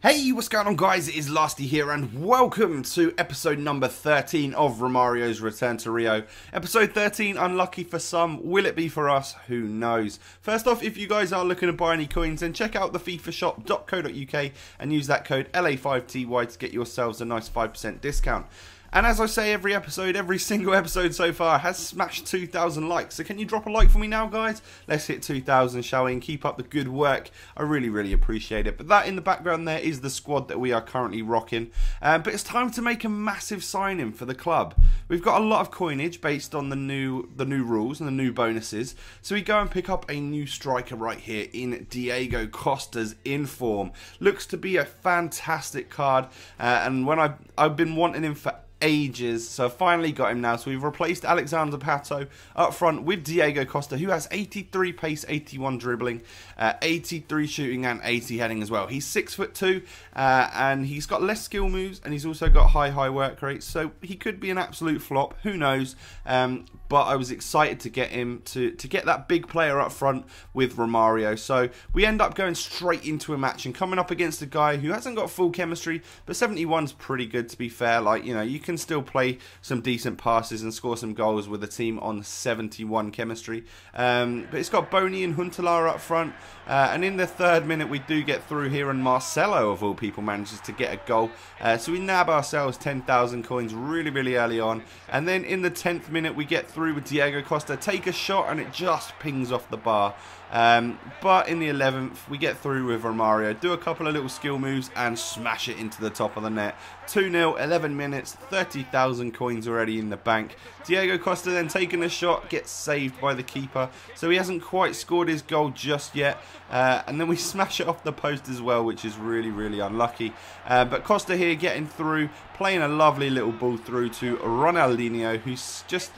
Hey, what's going on guys? It is Lasty here and welcome to episode number 13 of Romario's Return to Rio. Episode 13, unlucky for some, will it be for us? Who knows? First off, if you guys are looking to buy any coins, then check out the FIFAshop.co.uk and use that code LA5TY to get yourselves a nice 5% discount. And as I say every episode, every single episode so far has smashed 2,000 likes. So can you drop a like for me now, guys? Let's hit 2,000, shall we? And keep up the good work. I really appreciate it. But that in the background there is the squad that we are currently rocking. But it's time to make a massive signing for the club. We've got a lot of coinage based on the new rules and the new bonuses. So we go and pick up a new striker right here in Diego Costa's inform. Looks to be a fantastic card. And when I've been wanting him for ages, so I finally got him now. So we've replaced Alexander Pato up front with Diego Costa, who has 83 pace, 81 dribbling, 83 shooting and 80 heading as well. He's 6'2", and he's got less skill moves, and he's also got high work rate, so he could be an absolute flop, who knows. But I was excited to get him to get that big player up front with Romario. So we end up going straight into a match and coming up against a guy who hasn't got full chemistry, but 71's pretty good, to be fair. Like, you know, you can still play some decent passes and score some goals with a team on 71 chemistry. But it's got Boni and Huntelaar up front. And in the third minute we do get through here, and Marcelo of all people manages to get a goal. So we nab ourselves 10,000 coins really early on. And then in the 10th minute we get through with Diego Costa, take a shot and it just pings off the bar. But in the 11th we get through with Romario, do a couple of little skill moves and smash it into the top of the net. 2-0, 11 minutes, 30,000 coins already in the bank. Diego Costa then taking a shot, gets saved by the keeper, so he hasn't quite scored his goal just yet. And then we smash it off the post as well, which is really unlucky. But Costa here getting through, playing a lovely little ball through to Ronaldinho, who's just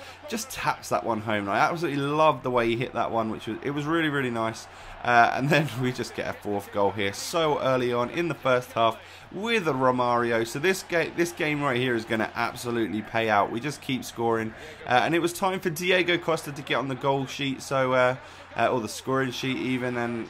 taps that one home. I absolutely love the way he hit that one, it was really nice. And then we just get a fourth goal here so early on in the first half with Romario. So this game right here is going to absolutely pay out. We just keep scoring, and it was time for Diego Costa to get on the goal sheet, so or the scoring sheet even, and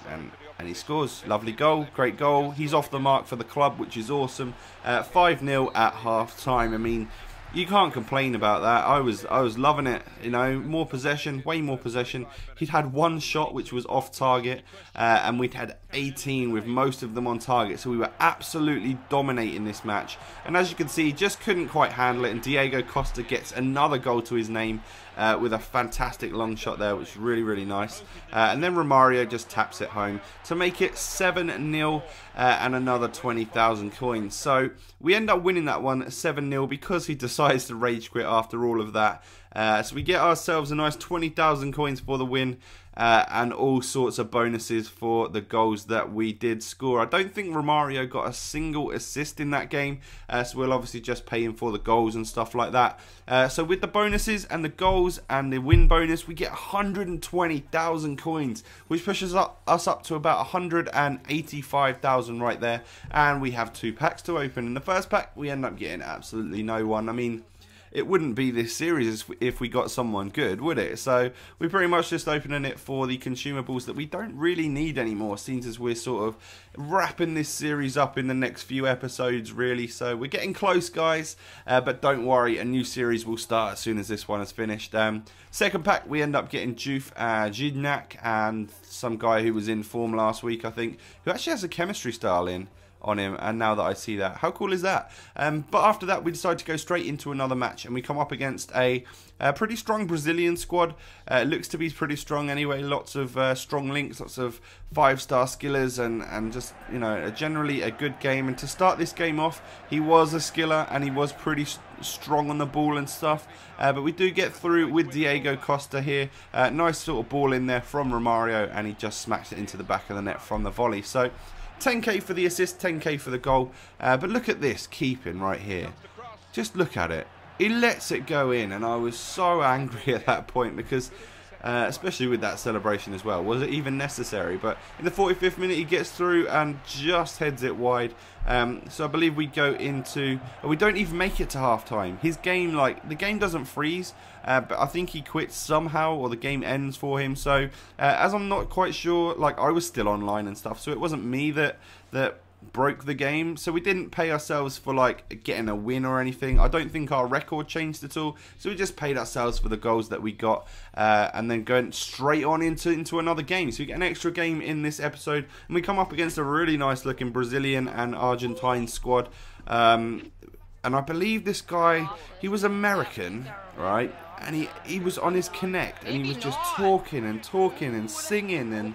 he scores. Lovely goal, great goal. He's off the mark for the club, which is awesome. 5-0 at half time. I mean, you can't complain about that. I was loving it, you know. More possession, way more possession. He'd had one shot which was off target, and we'd had 18 with most of them on target. So we were absolutely dominating this match. And as you can see, just couldn't quite handle it. And Diego Costa gets another goal to his name with a fantastic long shot there, which is really nice. And then Romario just taps it home to make it 7-0 and another 20,000 coins. So we end up winning that one 7-0 because he decides to rage quit after all of that. So we get ourselves a nice 20,000 coins for the win, and all sorts of bonuses for the goals that we did score. I don't think Romario got a single assist in that game, so we'll obviously just pay him for the goals and stuff like that. So with the bonuses and the goals and the win bonus, we get 120,000 coins, which pushes us up to about 185,000 right there. And we have 2 packs to open. In the first pack, we end up getting absolutely no one. I mean, it wouldn't be this series if we got someone good, would it? So we're pretty much just opening it for the consumables that we don't really need anymore, since as we're sort of wrapping this series up in the next few episodes, really. So we're getting close, guys, but don't worry, a new series will start as soon as this one is finished. Second pack, we end up getting Juf Jidnak and some guy who was in form last week, I think, who actually has a chemistry style on him, and now that I see that, how cool is that? But after that we decide to go straight into another match, and we come up against a pretty strong Brazilian squad. It looks to be pretty strong anyway. Lots of strong links, lots of 5-star skillers, and just, you know, generally a good game. And to start this game off, he was a skiller and he was pretty strong on the ball and stuff, but we do get through with Diego Costa here. Nice sort of ball in there from Romario, and he just smacks it into the back of the net from the volley. So 10k for the assist, 10k for the goal. But look at this keeping right here. Just look at it. He lets it go in, and I was so angry at that point because especially with that celebration as well. Was it even necessary? But in the 45th minute, he gets through and just heads it wide. So I believe we go into... we don't even make it to half-time. His game, like, the game doesn't freeze, but I think he quits somehow, or the game ends for him. So as I'm not quite sure, like, I was still online and stuff, so it wasn't me that broke the game, so we didn't pay ourselves for like getting a win or anything. I don't think our record changed at all, so we just paid ourselves for the goals that we got, and then going straight on into another game. So we get an extra game in this episode, and we come up against a really nice looking Brazilian and Argentine squad, and I believe this guy, he was American, right? And he was on his Connect, and he was just talking and singing and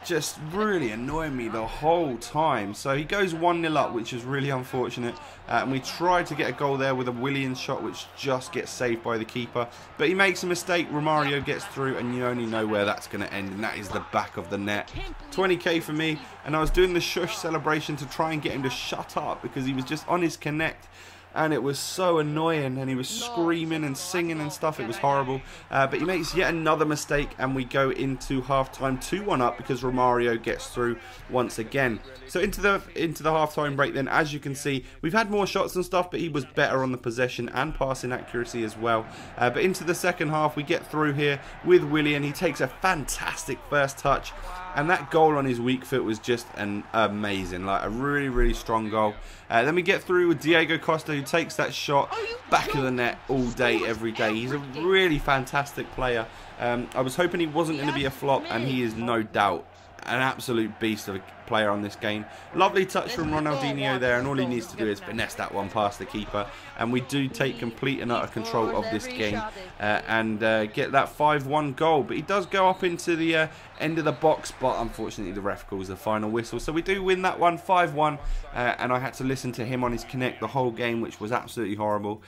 just really annoying me the whole time. So he goes 1-0 up, which is really unfortunate, and we tried to get a goal there with a Willian shot, which just gets saved by the keeper, but he makes a mistake. Romario gets through, and you only know where that's going to end, and that is the back of the net. 20k for me, and I was doing the shush celebration to try and get him to shut up because he was just on his Connect. And it was so annoying, and he was screaming and singing and stuff. It was horrible. But he makes yet another mistake, and we go into half-time 2-1 up because Romario gets through once again. So into the half-time break then, as you can see, we've had more shots and stuff, but he was better on the possession and passing accuracy as well. But into the second half, we get through here with Willian. He takes a fantastic first touch, and that goal on his weak foot was just amazing, like a really, really strong goal. Then we get through with Diego Costa, who takes that shot back of the net all day, every day. He's a really fantastic player. I was hoping he wasn't going to be a flop, and he is no doubt an absolute beast of a player on this game. Lovely touch from Ronaldinho there, and all he needs to do is finesse that one past the keeper, and we do take complete and utter control of this game, and get that 5-1 goal. But he does go up into the end of the box, but unfortunately the ref calls the final whistle, so we do win that one 5-1, and I had to listen to him on his Connect the whole game, which was absolutely horrible.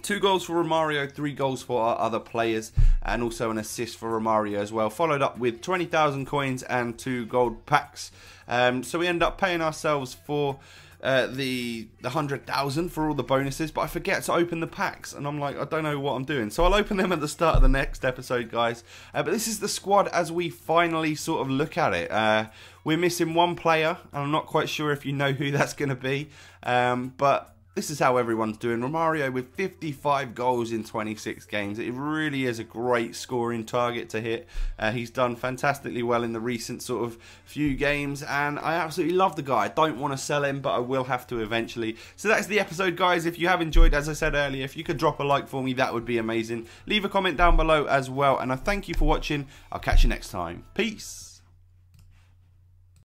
2 goals for Romario, 3 goals for our other players, and also an assist for Romario as well, followed up with 20,000 coins and 2 gold packs. So we end up paying ourselves for the 100,000 for all the bonuses, but I forget to open the packs, and I'm like, I don't know what I'm doing. So I'll open them at the start of the next episode, guys. But this is the squad as we finally sort of look at it. We're missing 1 player, and I'm not quite sure if you know who that's going to be, but this is how everyone's doing. Romario with 55 goals in 26 games. It really is a great scoring target to hit. He's done fantastically well in the recent sort of few games, and I absolutely love the guy. I don't want to sell him, but I will have to eventually. So that's the episode, guys. If you have enjoyed, as I said earlier, if you could drop a like for me, that would be amazing. Leave a comment down below as well, and I thank you for watching. I'll catch you next time. Peace.